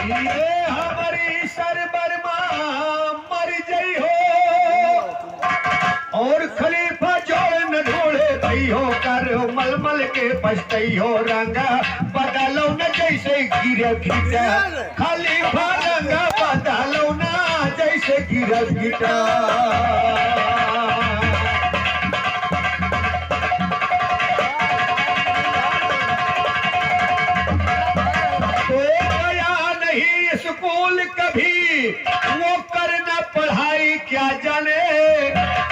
ये हमारी सरबरमा मर गई हो और खलीफा जो न ढूंढे गई हो कर मलमल के पछतई हो रंगा बदलो न जैसे गिर गिटा खलीफा रंगा बदलो न जैसे गिर गिटा स्कूल कभी वो करना पढ़ाई क्या जाने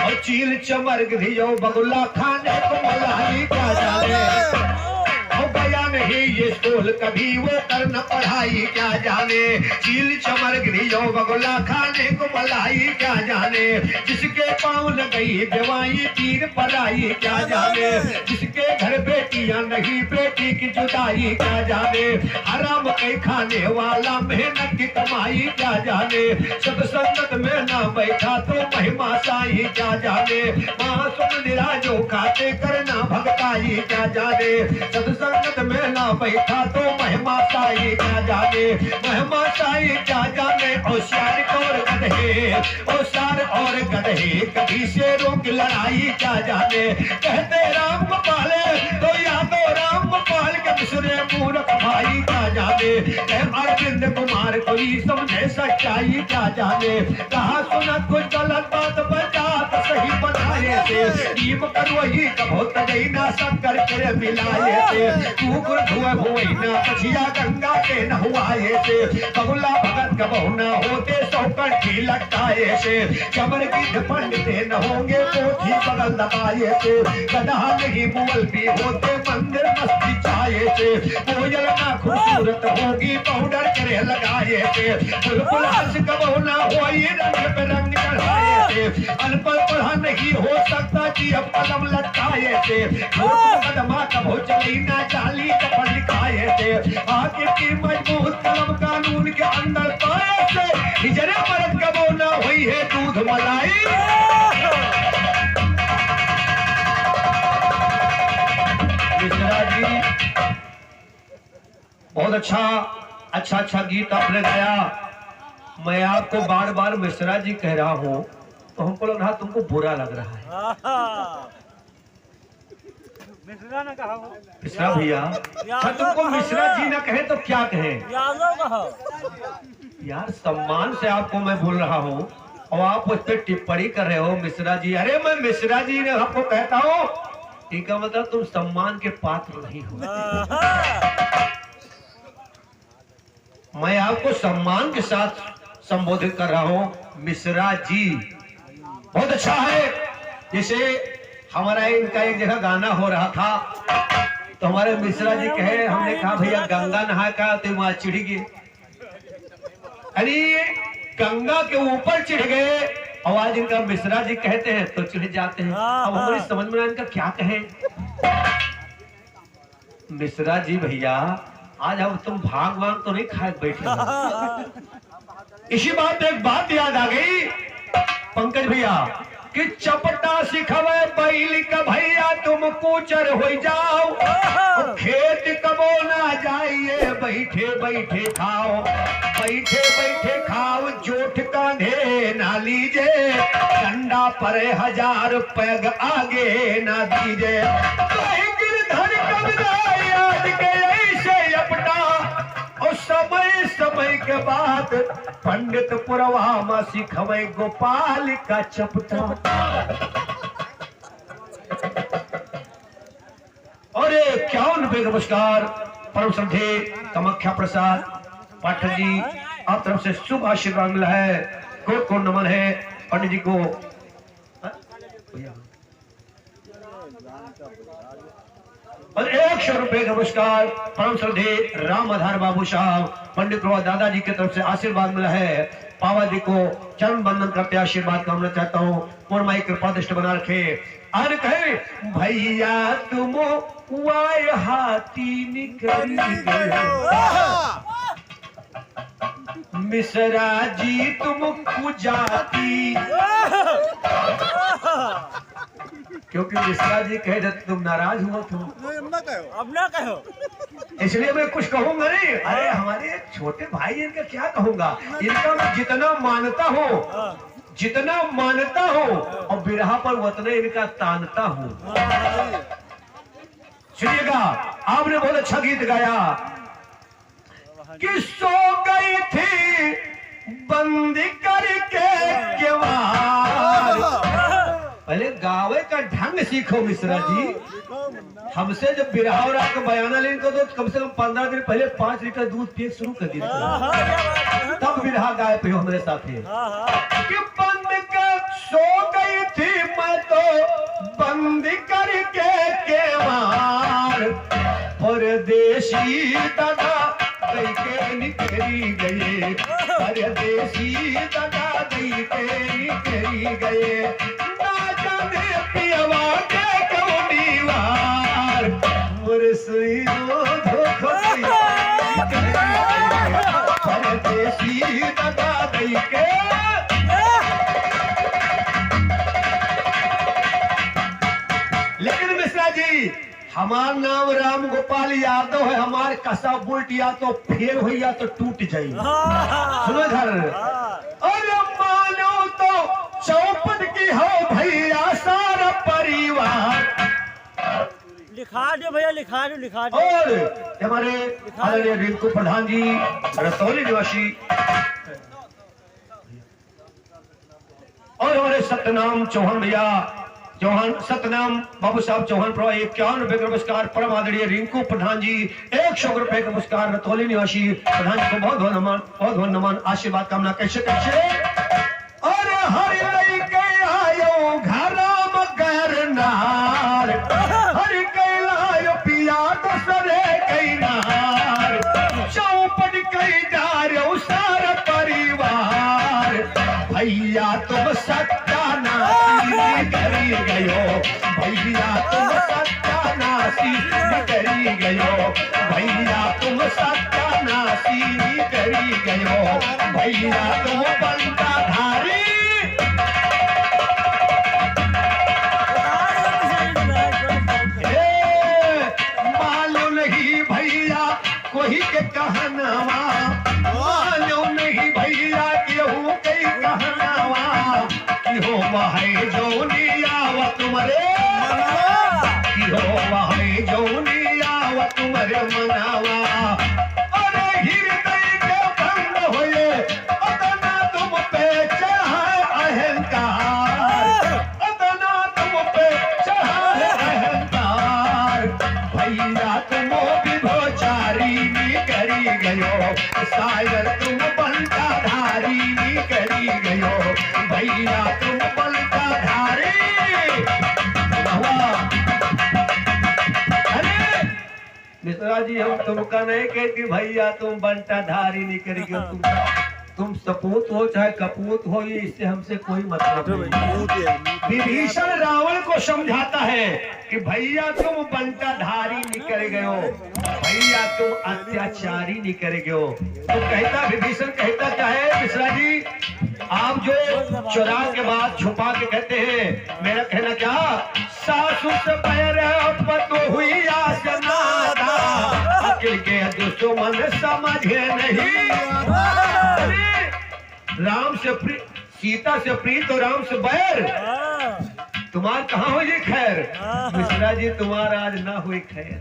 और चील चमर गिरियो बगुला खाने को मलाई क्या जाने और गया नहीं ये स्कूल कभी वो करना पढ़ाई क्या जाने चील चमर गिरियो बगुला खाने को मलाई क्या जाने जिसके पाँव न गई बेवाई तीर पराई क्या जाने जिसके घर बेटियां नहीं बेटी की जुदाई क्या जाने हराम के खाने वाला मेहनत की कमाई क्या जाने सब संगत में ना बैठा तो महिमा साई क्या जाने माँ सुन निराजो खाते करना भगताई क्या जाने सब संगत में ना बैठा तो महिमा साई क्या जाने महिमा साई क्या जाने होशियार और गधे होशियार और गधे कभी शेरों की लड़ाई क्या जाने कहते राम पाले तो यादो राम पाल के दूसरे मूर्ख भाई क्या जाने अरविंद कुमार कोई समझे सच्चाई क्या जाने कहा सुना कुछ गलत बात बचा तो सही बनाए थे नीम करवही कभो तगई ना शंकर के मिलाए थे कुकुर धुआ हुई ना पछिया गंगा के न हुआए थे बगुला भगत कबहु न होते सौकड़ की लटकाए थे चमर की पंडिते न होंगे पोथी बगल दबाए थे गधा नहीं बोल भी होते मंदिर मस्ती छाए थे कोयल ना खूबसूरत होगी पाउडर करे लगाए थे बुलबुल हंस कबहु ना होई रंग पे रंग चढ़ाए थे अनपढ़ पढ़ा नहीं हो सकता कि अब कलम लटकाए थे कदमा कबहु चली ना चाली कपड़ लिखाए थे आगे की मजबूत कलम कानून के अंदर पाए थे हिजरा मरद कबहु ना हुई है दूध मलाई मिश्रा जी बहुत अच्छा गीत आपने गाया। मैं आपको बार बार मिश्रा जी कह रहा हूँ तो हमको लग रहा तुमको बुरा लग रहा है। मिश्रा ने कहा मिश्रा भैया तुमको मिश्रा जी ना कहे तो क्या कहें यार सम्मान से आपको मैं बोल रहा हूँ और आप उस पर टिप्पणी कर रहे हो मिश्रा जी। अरे मैं मिश्रा जी ने आपको कहता हूँ इसका मतलब तुम सम्मान के पात्र नहीं हो। मैं आपको सम्मान के साथ संबोधित कर रहा हूँ मिश्रा जी। बहुत अच्छा है। जैसे हमारा इनका एक जगह गाना हो रहा था तो हमारे मिश्रा जी कहे हमने कहा भैया गंगा नहा का तो वहां चिढ़ गए। अरे गंगा के ऊपर चिढ़ गए और आज इनका मिश्रा जी कहते हैं तो चिढ़ जाते हैं। अब हमारी समझ में इनका क्या कहें। मिश्रा जी भैया आज अब तुम भाग वाग तो नहीं खाए बैठे। इसी बात एक बात याद आ गई पंकज भैया कि चपटा सिखवे बैल का भैया तुम कूचर हो जाओ खेत कबो ना जाइए बैठे बैठे खाओ जोठ कांधे ना लीजे डंडा पर 1000 पैग आगे ना दीजे गिरधर याद के ऐसे अपना और समय के बाद पंडित पुरवा सिखवे गोपाल का चपटा। और क्या नमस्कार परम श्रद्धे कामाख्या प्रसाद पाठक जी आप तरफ से शुभ आशीर्वाद मिला है। कोट कोट नमन है पंडित जी को। और 100 रुपए नमस्कार परम श्रद्धे राम आधार बाबू साहब पंडित प्रभा दादाजी की तरफ से आशीर्वाद मिला है। पावा जी को चरण बंदन करते आशीर्वाद कामना चाहता हूँ। पूर्णमाई कृपा दृष्टि बना रखे। और कहे भैया तुम वाय हाथी निकल मिश्रा जी तुम कुजाती क्योंकि मिश्रा जी कह रहे तुम नाराज हुआ तुम अब ना कहो। इसलिए मैं कुछ कहूंगा नहीं। अरे हमारे छोटे भाई इनका क्या कहूंगा, इनका मैं जितना मानता हूँ और बिरहा पर उतना इनका तानता हूँ। सुनिएगा, आपने बहुत अच्छा गीत गाया कि सो गई थी बंद करके केवाड़। पहले गावे का ढंग सीखो मिश्रा जी। हमसे जब बिरहा और आपका बयाना लेने को तो कम से कम 15 दिन पहले 5 लीटर दूध पिए शुरू कर दिया, तब बिरहा गाए पे हमारे साथ है कि बंद कर सो गई थी मैं तो बंद करके केवाड़। परदेशी दादा दई के निकली गए, परदेशी दादा दई के निकली गए। ना जाने पियवा के कौनी वार मुरसुई धोखो परदेशी दादा दई के। लेकिन मिश्रा जी हमार नाम राम गोपाल यादव है, हमारे कसा बुल्ट या तो फेल हो या तो टूट जाये। सुनो इधर, अरे मानो तो चौपट की हो भैया सारा परिवार। लिखा दो भैया, लिखा दो। और हमारे आदरणीय रिंकू प्रधान जी रतौली निवासी और हमारे सत्यनाम चौहान भैया, चौहान सत्यनाम बाबू साहब चौहान पर 51 रुपए का पुरस्कार। परम आदरणीय रिंकू प्रधान जी 100 रुपए का पुरस्कार। रतौली निवासी प्रधान जी को बहुत बहुत नमन आशीर्वाद कामना। कैसे और हरि लइके आयो घरम गरनार, हरि कैलायो पिया दूसरे कैनार। चौपट कई डारो सारा परिवार भैया तुम सत्यानाशी करी गयो, भैया तुम सत्यानाशी करी गयो, भैया तुम सत्यानाशी करी गयो, भैया तुम बंटा धारी। मालूम नहीं भैया कोई के कहनावा, मालूम नहीं भैया केहू कई कहनावा कि हो वही जोनी आवत मरे, कि हो वही जोनी आवत मरे मनावा। अरे हृदय के भंग होए अतना तुम पे चढ़ा अहंकार, अतना तुम पे चढ़ा अहंकार। भैया तुम विभोचारी करी गयो, शायर तुम बंटा धारी करी गयो, भैया तुम बंटा धारी। अरे मिश्रा जी हम तुमका नहीं कहती भैया तुम बंटा धारी नहीं करेगी, तुम सपूत हो चाहे कपूत हो, ये इससे हमसे कोई मतलब नहीं। विभीषण रावण को समझाता है कि भैया तुम बंटाधारी निकल गए हो, भैया तुम अत्याचारी निकल गए हो। तो कहता विभीषण कहता क्या है मिश्रा जी, आप जो चुरा के बाद छुपा के कहते हैं, मेरा कहना क्या, सासु से पैर पतो हुई आसनादा, अकेले के दुश्मन समझे नहीं। राम से सीता से प्रीत और राम से बैर, तुम्हार कहाँ हुई खैर। मिश्रा जी तुम्हारा आज ना हुई खैर।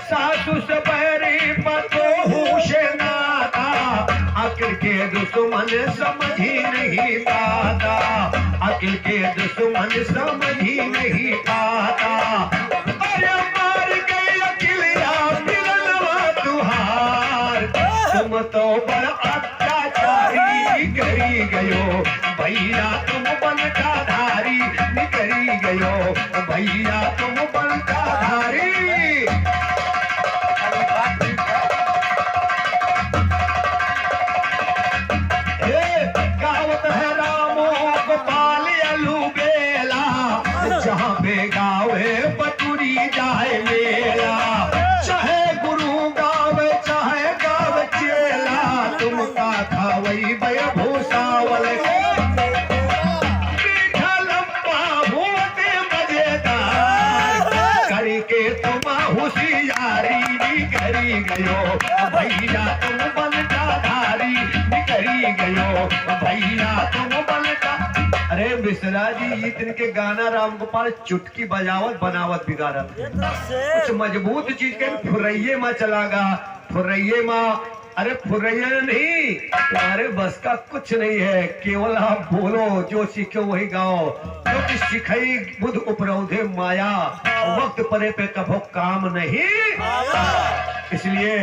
सासु से बैरी पतो हुशे नाता, अकिल के दुश्मन समझ ही नहीं पाता, अकिल के दुश्मन समझ ही नहीं पाता। अरे मार गई अकिलिया मिलनवा तुहार, तुम तो बड़ा अत्याचारी करी गयो, भैया तुम बंटा धारी निकली गयो, भैया तुम बंटा धारी। गावत है रामो गोपाल अलू बेला, जहाँ पे गावे बटुरी जाए मेला, चाहे गुरु गावे चाहे गावे चेला, तुम का खावई भय भूसावल के मीठा लंबा तुम होशियारी निकरी गयो भैया तुम बनता धारी निकरी गयो भैया तुम बनता। अरे मिश्रा जी ये तिनके गाना राम गोपाल चुटकी बजावत बनावत बिगाड़त ये तरफ से कुछ मजबूत चीज के फुरैये में चलागा फुरैये में। अरे फुरैया नहीं तुम्हारे बस का कुछ नहीं है केवल आप बोलो जो सीखो वही गाओ जो कि सिखाई बुध उपरौधे माया वक्त परे पे कभो काम नहीं इसलिए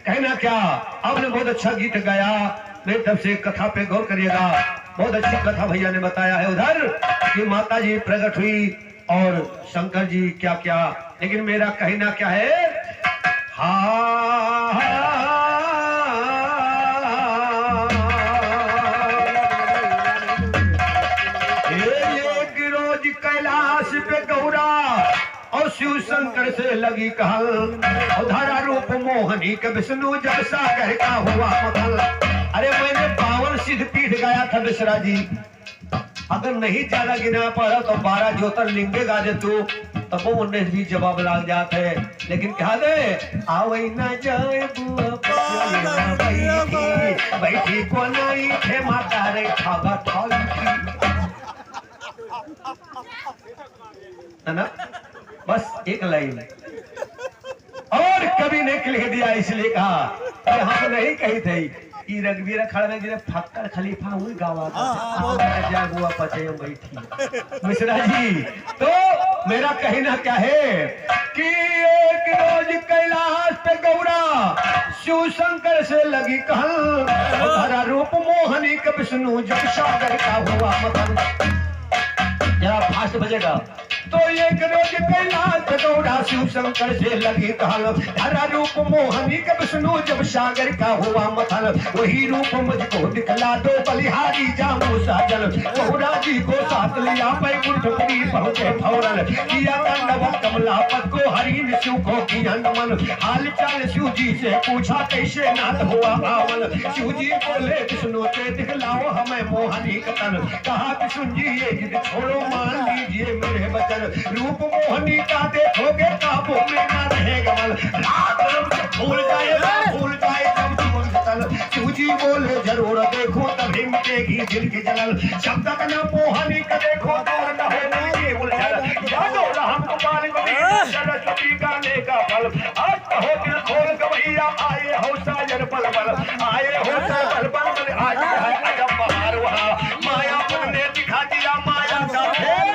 कहना क्या आपने बहुत अच्छा गीत गाया मेरी तरफ से कथा पे गौर करिएगा बहुत अच्छी कथा भैया ने बताया है उधर कि माता जी प्रकट हुई और शंकर जी क्या क्या लेकिन मेरा कहना क्या है एक रोज कैलाश पे गौरा और शिव शंकर से लगी कहल और धारा रूप मोहनी के विष्णु जब सागर का हुआ मथल। अरे मैंने 52 सिद्ध पीठ गाया था मिश्रा जी अगर नहीं ज्यादा गिना पड़ा तो 12 ज्योतिर्लिंगे गा दे तू तब वो 19 भी जवाब लाग जाते लेकिन क्या दे आवई ना जाए बैठी को नहीं थे माता रे खागा थाली है ना बस एक लाइन और कभी ने लिख दिया इसलिए कहा कि हम नहीं कही थे कि रघुवीर खड़े गिरे फक्कर खलीफा हुई गावा जागुआ पचे बैठी मिश्रा जी। तो मेरा कहना क्या है कि एक रोज कैलाश पे गौरा शिव शंकर से लगी कहल हरा रूप मोहनी के विष्णु जब सागर का हुआ मथन। जरा फास्ट बजेगा तो एक रोज कैलाश पे गौरा शिव शंकर से लगी कहल हरा रूप मोहनी के विष्णु जब सागर का हुआ मथन वही रूप मुझको दिखला दो बलिहारी जामू साजन गौरा जी को साथ लिया बैकुंठपुरी पहुंचे फौरन किया तांडव कमलापत को हरि ने शिव को किया नमन हाल चाल शिव जी से पूछा कैसे नाथ हुआ आवन शिव जी बोले विष्णु से दिखलाओ हमें मोहनी कतन कहा विष्णु जी ये जिद छोड़ो मान लीजिए मेरे वचन रूप मोहनी का देखोगे काबू में ना रहेगा मन रात भूल जाए जब तुम चल शिव जी बोले जरूर देखो तभी मिटेगी दिल की जलन शब्द का ना मोहनी का देखो तो न होगी उलझन यादो राम गोपाल सरस्वती गाने का फल आज कहो दिल खोल गवैया आए हो साजन बल बल आए हो बल बल आज है अजब बहार वहाँ मायापुर ने दिखा दिया माया का खेल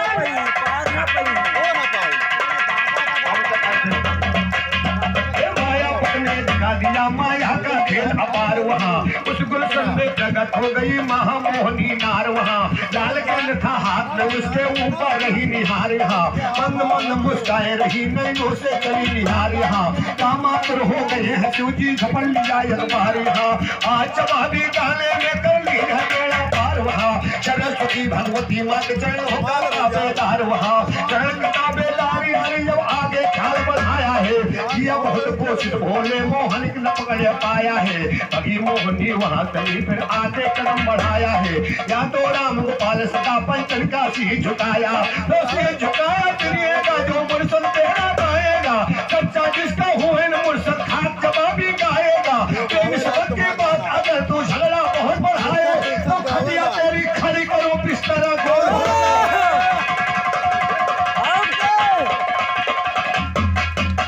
दिया माया का खेल अपार वहाँ उस गुलशन में प्रकट हो गई महामोहनी नार वहाँ लाल गंध था हाथ में उसके ऊपर रही निहार यहाँ मंद मंद मुस्काए रही नैनों से चली निहार यहाँ कामातुर हो गए हैं शिव जी झपड़ लिया अखबार यहाँ आज जवाबी गाने में कर ली है बेड़ा पार वहाँ सरस्वती भगवती माँ के चरण होगा बेदार वहाँ चरण किताबे लारी हरी जब आगे ख्याल बढ़ाया है किया बहुत कोशिश भोले मोहन न पकड़ पाया है अभी मोहनी वहां चली फिर आगे कदम बढ़ाया है या तो राम गोपाल सदा पंचन का सी झुकाया तो सिर झुकाया फिरिएगा जो मुर्शद तेरा गाएगा सच्चा जिसका हुए न मुर्शद खाक जवाबी गाएगा प्रेम शब्द के बाद अगर तू झगड़ा बहुत बढ़ाए तो खटिया तेरी खड़ी करो बिस्तरा गोल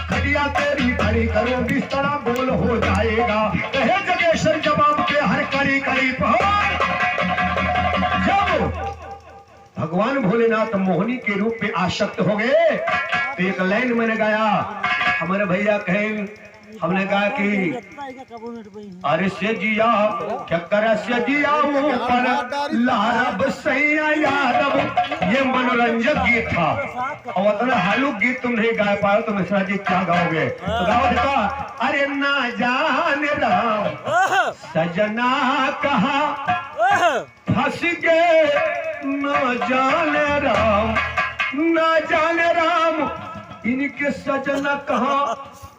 खटिया तेरी खड़ी करो बिस्तरा गोल हो जाएगा कहे जगेश्वर जवाब के हर कड़ी कड़ी पहुंच। जब भगवान भोलेनाथ मोहनी के रूप में आसक्त हो गए तो एक लाइन मैंने गाया हमारे भैया कहें हमने कहा कि अरे से जिया क्या कर से जिया ऊपर लारब सैया यादव ये मनोरंजक गीत था और उतना हालू गीत तुम नहीं गा पाओ तो मिश्रा जी क्या गाओगे तो गाओ देखा अरे ना जाने राम सजना कहा फंस गए न जाने राम इनके सजना कहा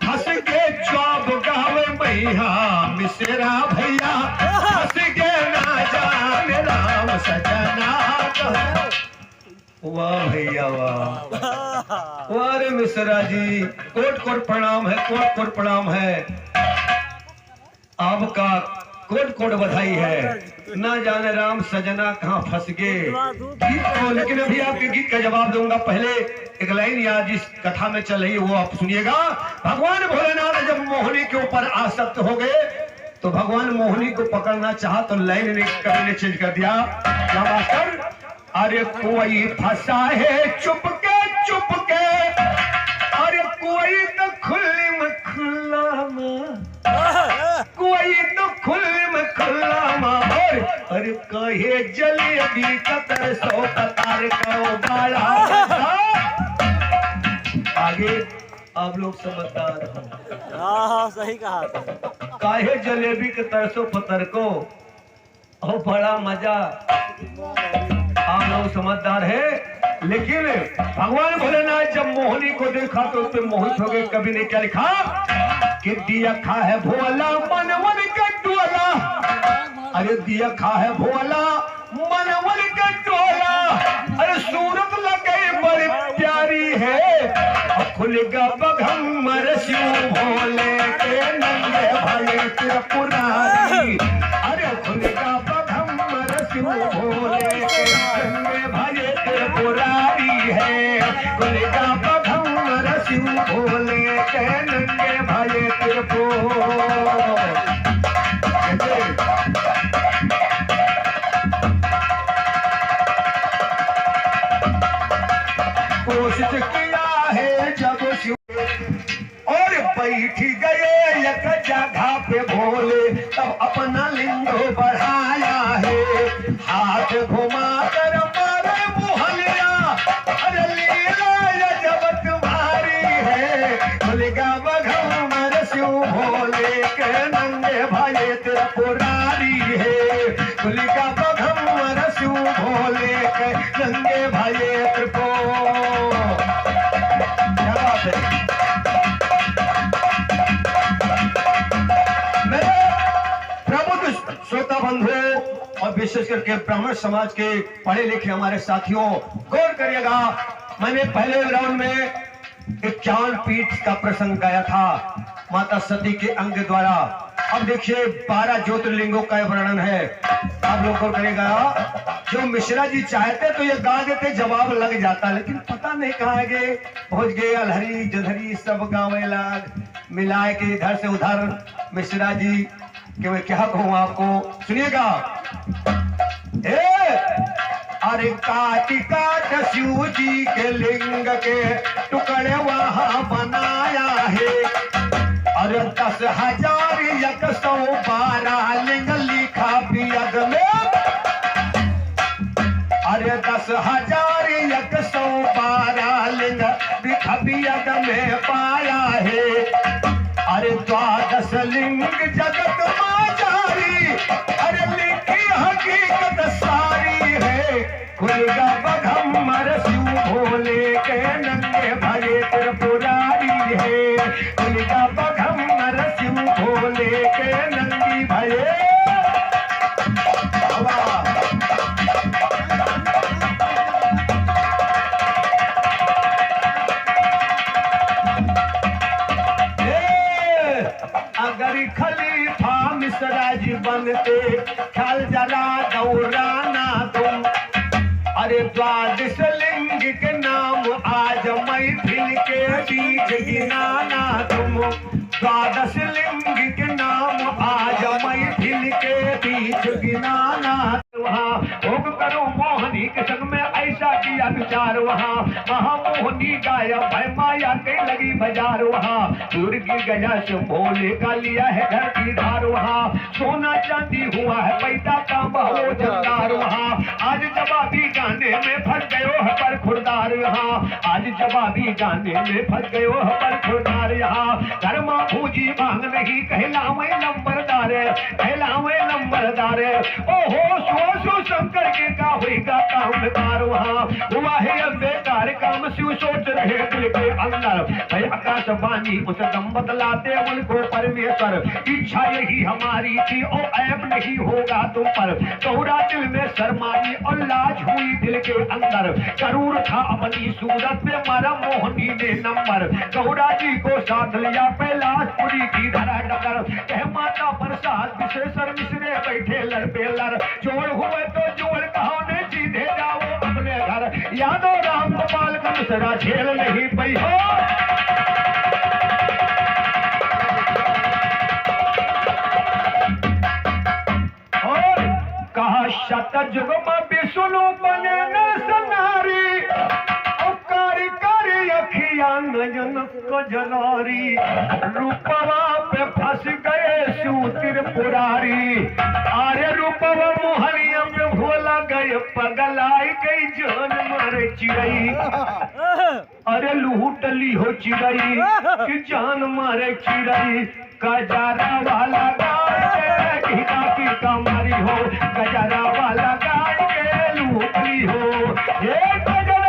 हंस के चौब गावे मैया मिश्रा भैया हंस के ना जाने राम सजना वाह भैया वाह, वाह रे मिश्रा जी, कोट कोट प्रणाम है, कोट कोट प्रणाम है, आपका कोट कोट बधाई है। ना जाने राम सजना कहाँ फंस गए गीत को, लेकिन अभी आपके गीत का जवाब दूंगा। पहले एक लाइन याद जिस कथा में चल रही है वो आप सुनिएगा। भगवान भोलेनाथ जब मोहिनी के ऊपर आसक्त हो गए तो भगवान मोहिनी को पकड़ना चाहा तो लाइन ने कवि ने चेंज कर दिया। क्या मास्टर? अरे कोई फंसा है चुपके चुपके, अरे कोई तो खुले में खुला में, कोई तो खुले में खुला में, अरे कहे जलेबी कतर सौ कतार को बाड़ा। आगे आप लोग समझदार हो। हाँ सही कहा था। काहे जलेबी के तरसो पतर को और बड़ा मजा, आप लोग समझदार है। लेकिन भगवान भोलेनाथ जब मोहिनी को देखा तो उस पर मोहित हो गए। कवि ने क्या लिखा कि दिया खा है भोला मनवन का टोला, अरे दिया खा है भोला मनवन का टोला, अरे सूरत लगे बड़ी प्यारी है, खुलेगा बघम्मर शिव भोले के नंगे भाई त्रिपुरारी, अरे खुलेगा बघम्मर शिव भोले के नंगे भाई त्रिपुरारी है, खुलेगा बघम्मर शिव भोले के नंगे भाई त्रिपुरारी। कोशिश किया है जब शिव और बैठ गए एक जगह पे भोले, तब अपना लिंग बढ़ाया है, हाथ घुमा कर मारे मुहलिया, अरे लीला जब तुम्हारी है, खुलेगा बघम्मर शिव भोले के नंगे भाई त्रिपुरारी है, खुलेगा बघम्मर शिव भोले के नंगे भाई त्रिपुरारी। श्रोता बंधुओं और विशेष करके ब्राह्मण समाज के पढ़े लिखे हमारे साथियों गौर करिएगा। मैंने पहले राउंड में एक ज्ञान पीठ का प्रसंग गाया था माता सती के अंग द्वारा। अब देखिए 12 ज्योतिर्लिंगों का वर्णन है, आप लोग गौर करिएगा। जो मिश्रा जी चाहते तो ये गा देते, जवाब लग जाता, लेकिन पता नहीं कहाँ गए, पहुंच गए अलहरी जधरी सब गाँव लाग मिलाए के इधर से उधर। मिश्रा जी कि मैं क्या कहूँ आपको, सुनिएगा। अरे काटी काट शिव जी के लिंग के टुकड़े वहां बनाया है, अरे 10,112 लिंग लिखा बियद में, अरे 10,112 लिंग लिखा बियद में पाया है, अरे 12 लिंग जगत माचारी, अरे लिखी हकीकत सारी है, खुलेगा बघम्मर शिव भोले के नंगे भाई त्रिपुरारी है, खुलेगा बघम्मर शिव भोले के नंगी भाई। अगर खलीफा मिश्रा जी बनते ख्याल जरा दौराना तुम, अरे 12 लिंग के नाम आज महफिल के बीच गिनाना तुम, 12 लिंग के नाम आज महफिल के बीच गिनाना। वहाँ भोग करो मोहनी के संग में ऐसा किया विचार, वहाँ महामोहनी गाया भाई माया के लगी बाजार, वहाँ दूर गिर गया से भोले का लिया है घर की धार, वहाँ सोना चांदी हुआ है पैदा का बहु जमदार, वहाँ आज जवाबी गाने में फंस गयो है पर खुरदार, यहाँ आज जवाबी गाने में फंस गयो है पर खुरदार, यहाँ धर्मा भूजी मांग नहीं कहलावे नंबरदार, कहलावे नंबरदार। ओहो सो शंकर के का होगा कामदार, वहाँ हुआ है अब बेकार काम, शिव सोच रहे दिल के अंदर, भाई आकाशवाणी उस दम बदलाते उनको परमेश्वर, इच्छा यही हमारी थी और ऐब नहीं होगा तुम पर, गौरा दिल में शर्माई और लाज हुई दिल के अंदर, करूर था अपनी सूरत में मारा मोहनी ने नंबर, गौरा जी को साथ लिया कैलाशपुरी की धरा डगर, कह माता प्रसाद विशेषर मिश्रे बैठे लड़ पे लड़, जोड़ हुए तो जोड़ कहो ने सीधे जाओ अपने घर, यादव राम गोपाल का मिश्रा झेल नहीं पई हो। और कहा शतजुग में सुनो बने न सनारी, कारी कारी अखियां नयन को जलारी, रूपवा पे फंस गए सूतिर पुरारी, अरे रूपवा मोहनिया में भोला गए पगलाई गई जान मारे चिड़ई, अरे लूटली हो चिड़ई कि जान मारे चिड़ई, गजारा वाला गाय के की मारी हो, गजारा वाला गाय के लूटली हो, ये गजरा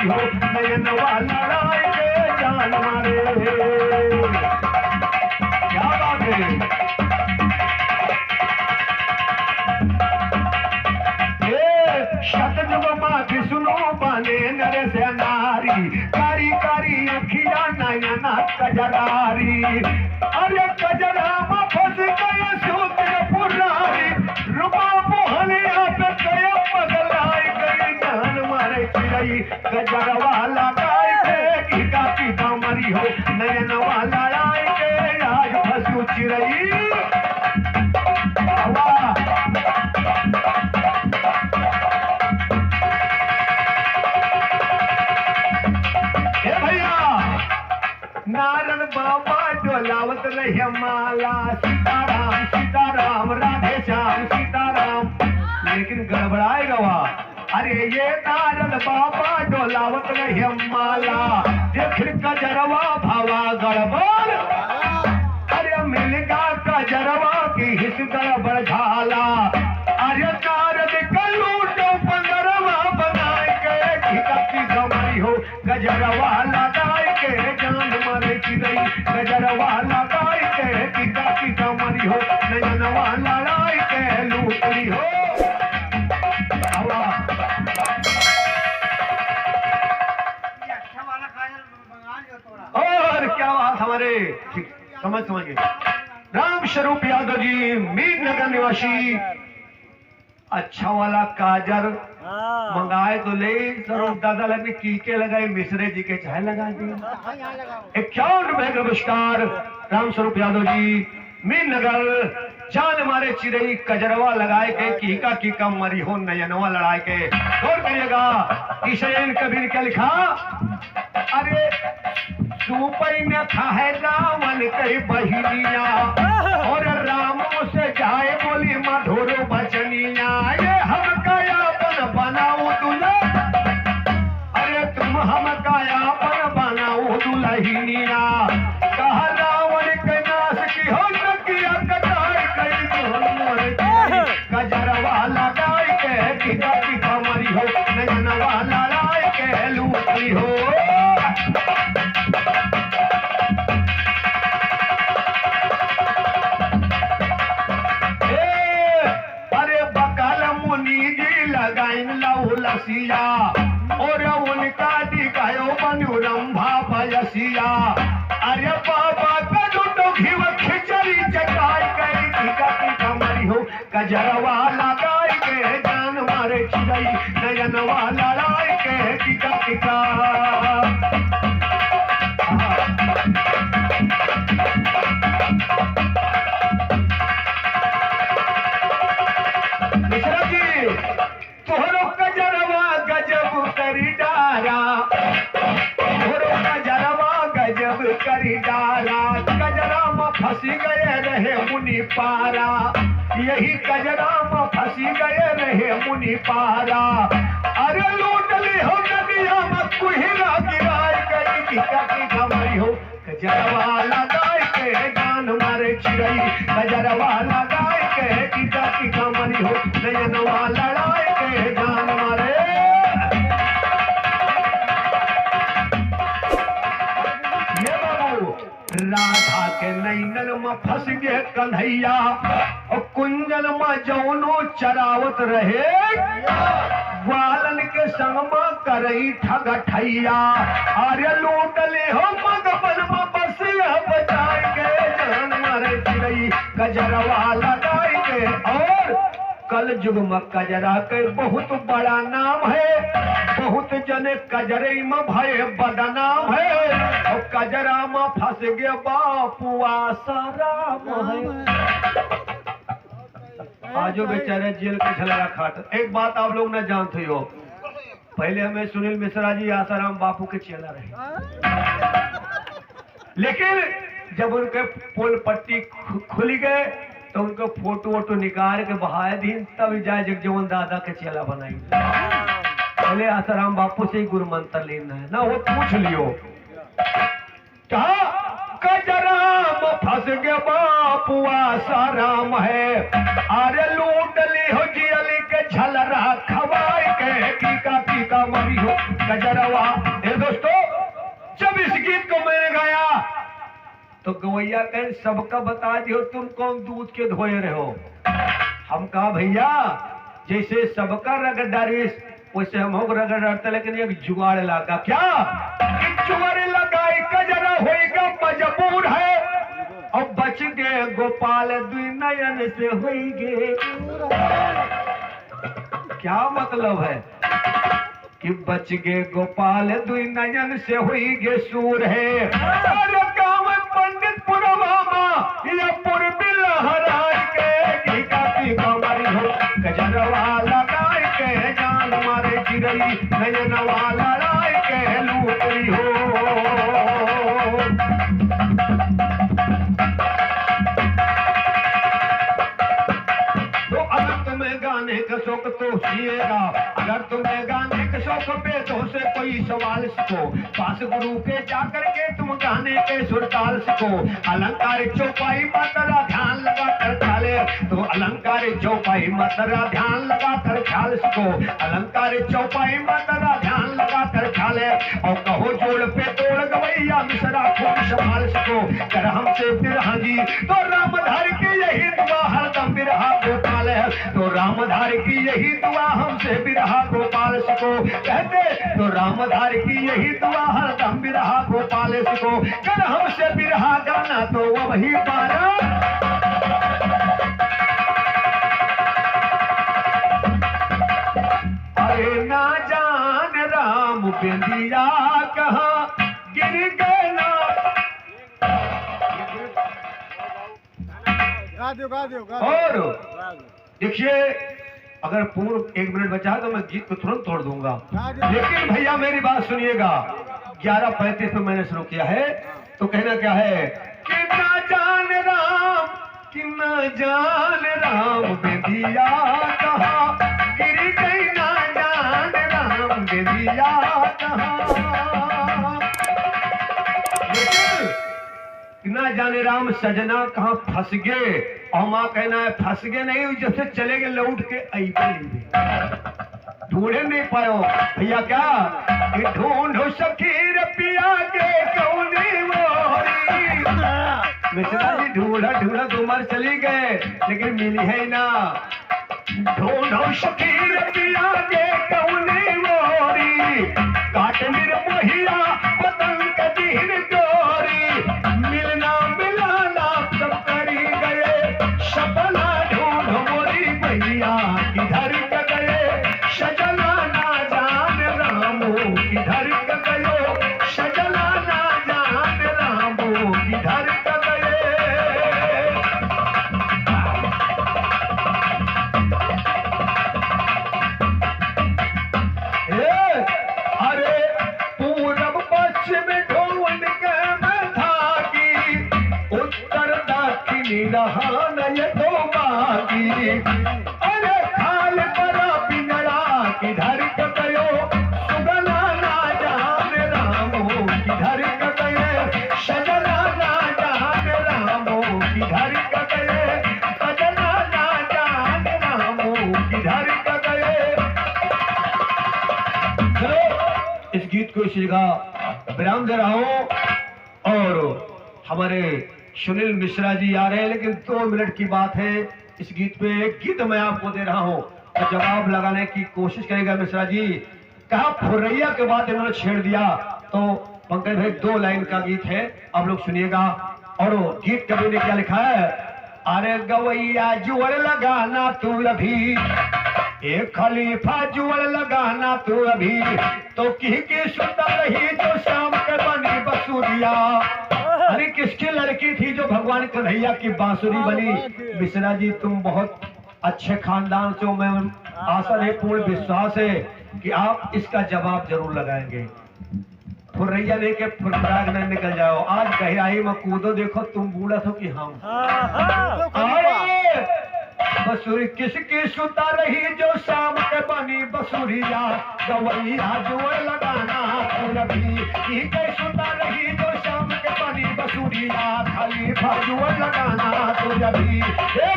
हो नयन वाला राय के जान मारे, क्या बात है। ये शतजुग माँ सुनो बने नर से नारी, कारी कारी अखिया नयना कजरारी, अरे कजरा में फंस गए सूत्र पुरारी, रुपा मोहनिया पे गए पगलाई गई जान मारे चिड़ई, गजर वाला गाय के की मरी हो, नयन वाला राय के आज फंसू चिड़ई। नारद बाबा डोलावत रहे माला, सीताराम सीताराम राधे श्याम सीताराम, लेकिन गड़बड़ाए गवा, अरे ये नारद बाबा डोलावत रहे माला, देख कजरवा भावा गड़बड़, अरे मिलगा कजरवा की हिस गड़बड़ झाला, अरे नारद कलूटो पंगरवा बनाए के की गमरी हो, गजरवा लगाए के जान मारे चिड़ई, गजरवा लगाए के की गमरी हो, नयन वाला राय के लूटली हो। और क्या बात हमारे समझ गए। राम स्वरूप यादव जी मीर नगर निवासी, अच्छा वाला काजर मंगाए तो ले, स्वरूप दादा लगे टीके लगाए, मिश्रे जी के चाय लगा दिए, 51 रुपए का पुरस्कार राम स्वरूप यादव जी मीर नगर, जान मारे चिड़ई कजरवा लगाए के कीका मरी हो, नयनवा लड़ाए के। गौर करिएगा ईशयन कबीर क्या लिखा, अरे सुपई में था है रावण कई बहिनिया, और राम से जाए बोली मधुर बचनिया, ये हम कायापन बनाओ दूल्हा, अरे तुम हम कायापन बनाओ दुल्हनिया, कहा रावण के नाश की हो किया कटाई कई, गजरवा लगाई के की कमरी हो, नयनवा लड़ाई के लूटी हो। लसिया और उनका दिखायो मनोरंभा बयसिया, अरे बाबा कदू तो घिव खिचड़ी चटाई गई की कमरी हो, गजरवा लगाई के जान मारे चिड़ई, नयनवा लड़ाई के टीका मिश्रा जी तोहरो गजरवा गजब करी डारा, तोहरो गजरवा गजब करी डारा, गजरा में फंसी गए रहे मुनि पारा, यही गजरा में फंसी गए रहे मुनि पारा, अरे लूट ली हो नदिया में कुहिरा गिराय गई टीका की कमरी हो गजरवा लगाए के गान मारे चिड़ई गजरवा लगाए के टीका की कमरी हो नयनवा लड़ाए के गान मारे ये बाबू राधा के नैनन में फंस गए कन्हैया और कुंजन में जौनो चरावत रहे ग्वालन के संग में करई ठगठैया अरे लूटले हो मगबन में बसिया बचाए के जान मारे चिड़ई गजरवा लगाए के और कल युग में कजरा के बहुत बड़ा नाम है बहुत जने कजरे में भय बदनाम है और कजरा में फंस गया बापुआ सारा है आजो बेचारे जेल के छलरा खाट। एक बात आप लोग न जानते हो पहले हमें सुनील मिश्रा जी आसाराम बापू के चेला रहे लेकिन जब उनके पोल पट्टी खुल गए तो उनको फोटो वोटो निकाल के बहाए दिन तब जाए जगजीवन दादा के चेला बनाई पहले आसाराम बापू से ही गुरु मंत्र लेना है ना वो पूछ लियो कहा कजराम फंस गया बापुआ साराम है अरे लूट ली हो जियली के झलरा खवाई के टीका मरी हो गजरवा। दोस्तों जब इस गीत को मैंने गाया तो गवैया कहे सबका बता दियो तुम कौन दूध के धोए रहे हो। हम कहा भैया जैसे सबका रगड़ डारिस वैसे हम हो रगड़ डालते लेकिन एक जुगाड़ लगा क्या जुगाड़ लगाई कजरा होएगा मजबूर है और बच गए गोपाल दुई नयन से होइगे। क्या मतलब है कि बच गए गोपाल दुई नयन से होइगे सूर है और गाँव पंडित पुरवामा या पूर्वी लहराए के टीका की कमरी हो गजरवा लगाए के जान मारे चिड़ई नयनवा लड़ाए के लूटरी हो। तो अगर तुम्हें गाने का शौक तो सीएगा अगर तुम्हें गाने के शौक पे तो से कोई सवाल सीखो पास गुरु के जाकर के तुम गाने के सुर ताल सीखो अलंकार चौपाई मात्रा ध्यान लगा कर ख्याले तो अलंकार चौपाई मात्रा ध्यान लगा कर ख्याल सीखो अलंकार चौपाई मात्रा ध्यान लगा कर ख्याले और कहो जोड़ पे तोड़ गवैया मिश्रा खूब संभाल सको कर हमसे बिरहा जी तो रामधार की यही दुआ हरदम बिरहा गोपाल है तो रामधार की यही दुआ हमसे बिरहा गोपाल सको कहते तो रामधार की यही दुआ हरदम बिरहा गोपाल सको कर हमसे बिरहा गाना तो वही पारा अरे ना जान राम बेंदिया कहाँ गिर गए ना गा दो और देखिए अगर पूर्ण 1 मिनट बचा तो मैं गीत को तुरंत तोड़ दूंगा लेकिन भैया मेरी बात सुनिएगा 11:35 पे मैंने शुरू किया है तो कहना क्या है कि ना जान राम कि ना जान राम बेदिया कहाँ गिर गई ना जान राम बेदिया कहाँ ना जाने राम सजना कहाँ फंस गए और माँ कहना है फंस गए नहीं जब से चले गए लौट के ढूंढे नहीं पायो भैया क्या कि ढूंढो सखीर पिया के कौनी मोरी मिश्रा जी ढूंढा ढूंढा तुम्हारे चली गए लेकिन मिली है ना ढूंढो सखीर पिया के कौनी मोरी काट मिर मोहिया पतंग कदीर डोरी मिलना मिलाना सब करी गए सपना ढूंढ मोरी भैया किधर गए सजना ना जान रामो किधर गए सजना ना जान रामो किधर गए। अरे पूरब पश्चिम ढूंढ के मैं भागी उत्तर दक्षिणी रहान ये तो बागी अरे खाल पर पिंजरा किधर गयो सुगर इसी जगह विराम दे रहा हूं और हमारे सुनील मिश्रा जी आ रहे हैं, लेकिन 2 मिनट की बात है। इस गीत पे एक गीत मैं आपको दे रहा हूं और जवाब लगाने की कोशिश करेगा मिश्रा जी। कहा फुर्रैया के बाद इन्होंने छेड़ दिया, तो पंकज भाई 2 लाइन का गीत है, आप लोग सुनिएगा। और वो गीत कवि ने क्या लिखा है, अरे गवैया जुअर लगाना तू अभी, एक खलीफा जुअर लगाना तू अभी, तो की सुंदर रही जो शाम के बनी बसुरिया। अरे किसकी लड़की थी जो भगवान कन्हैया की बांसुरी बनी? मिश्रा जी तुम बहुत अच्छे खानदान से, मैं आशा है, पूर्ण विश्वास है कि आप इसका जवाब जरूर लगाएंगे। फुर्रैया लेके फुरफुराग न निकल जाओ, आज गहराई में कूदो, देखो तुम बूढ़ा हो कि हम। अरे बसुरी किसकी सुता रही जो शाम के बनी बसुरिया, गवैया जुअर लगाना रवि की सुता रही जो शाम के बनी बसुरिया, खलीफा जुअर लगाना तो रवि,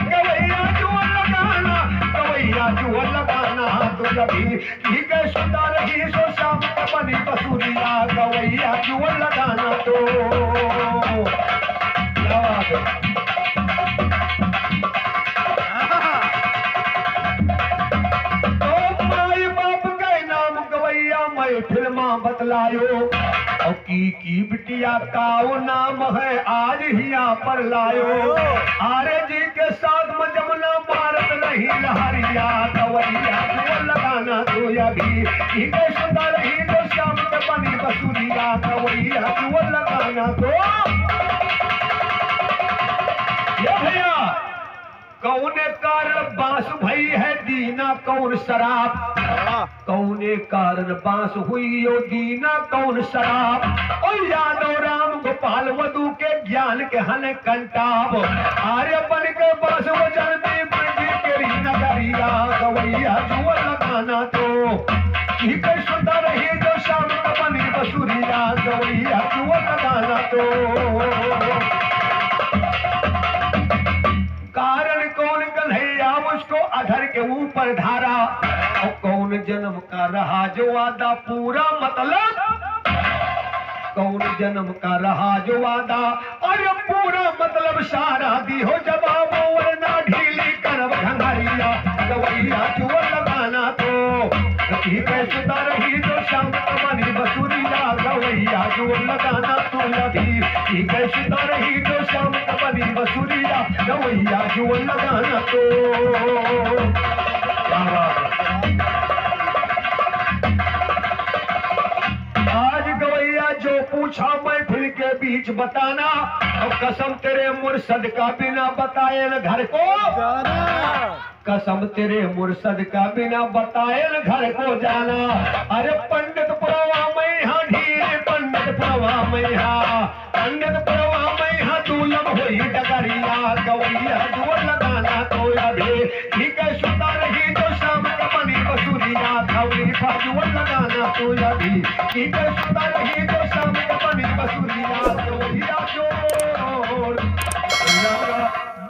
गवैया जुअर लगाना, गवैया जुअर लगाना तो रवि की सुता रही जो शाम के बनी बसुरिया, गवैया जुअर लगाना तो। क्या बात है? फिल्मा बतलायो और की बिटिया का वो नाम है आज हिया पर लायो, आरे जी के साथ में जमुना भारत रही लहरिया, गवैया जुअर लगाना तो अभी, सुंदर रही तो शाम के बनी बसुरिया, गवैया जुअर लगाना तो। ये भैया कौने कारण बांस भई है दीना कौन शराब, कौने कारण बांस हुई ओ दीना कौन शराब, और यादव राम गोपाल वधु के ज्ञान के हन कंटाब, आर्य बन के बांस वजन में ब्रज के नगरिया, गवैया जुअर लगाना तो ठीक सुंदर रही जो शाम का बनी बसुरिया, गवैया जुअर लगाना तो। कारण कौन कन्हैया उसको अधर के ऊपर धारा, और कौन जन्म का रहा जो वादा पूरा मतलब, कौन जन्म का रहा जो वादा अरे पूरा मतलब सारा दी हो जवाब, वरना ढीली करब घंघरिया, गवैया जुअर लगाना तो सुता रही जो शाम बनी बसुरिया, गवैया जुअर लगाना तो अभी, सुता रही जो शाम बनी बसुरिया, गवैया जुअर लगाना तो। आज गवैया जो पूछा महफिल के बीच बताना, और कसम तेरे मुर्शद का बिना बताए न घर को जाना, कसम तेरे मुर्शद का बिना बताए न घर को जाना, अरे पंडित प्रवा में यहाँ ढीले, पंडित प्रवा में यहाँ, पंडित प्रवा में यहाँ दूलम हुई डगरिया, गवैया जुअर लगाना तो अभी, ठीक है सुता रही जो शाम का बनी बसुरिया, खलीफा जुअर लगाना तो अभी, ठीक है सुता रही जो शाम का बनी बसुरिया, गवैया जोर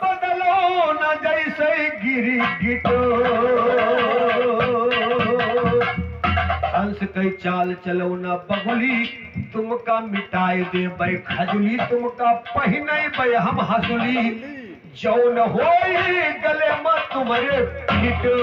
बदलो न जैसे गिरी गिटो, हंस कई चाल चलो न बगुली, तुमका मिटाए दे बै खजुली, तुमका पहिने बै हम हसुली, जौन होई गले में तुम्हारे फिटो।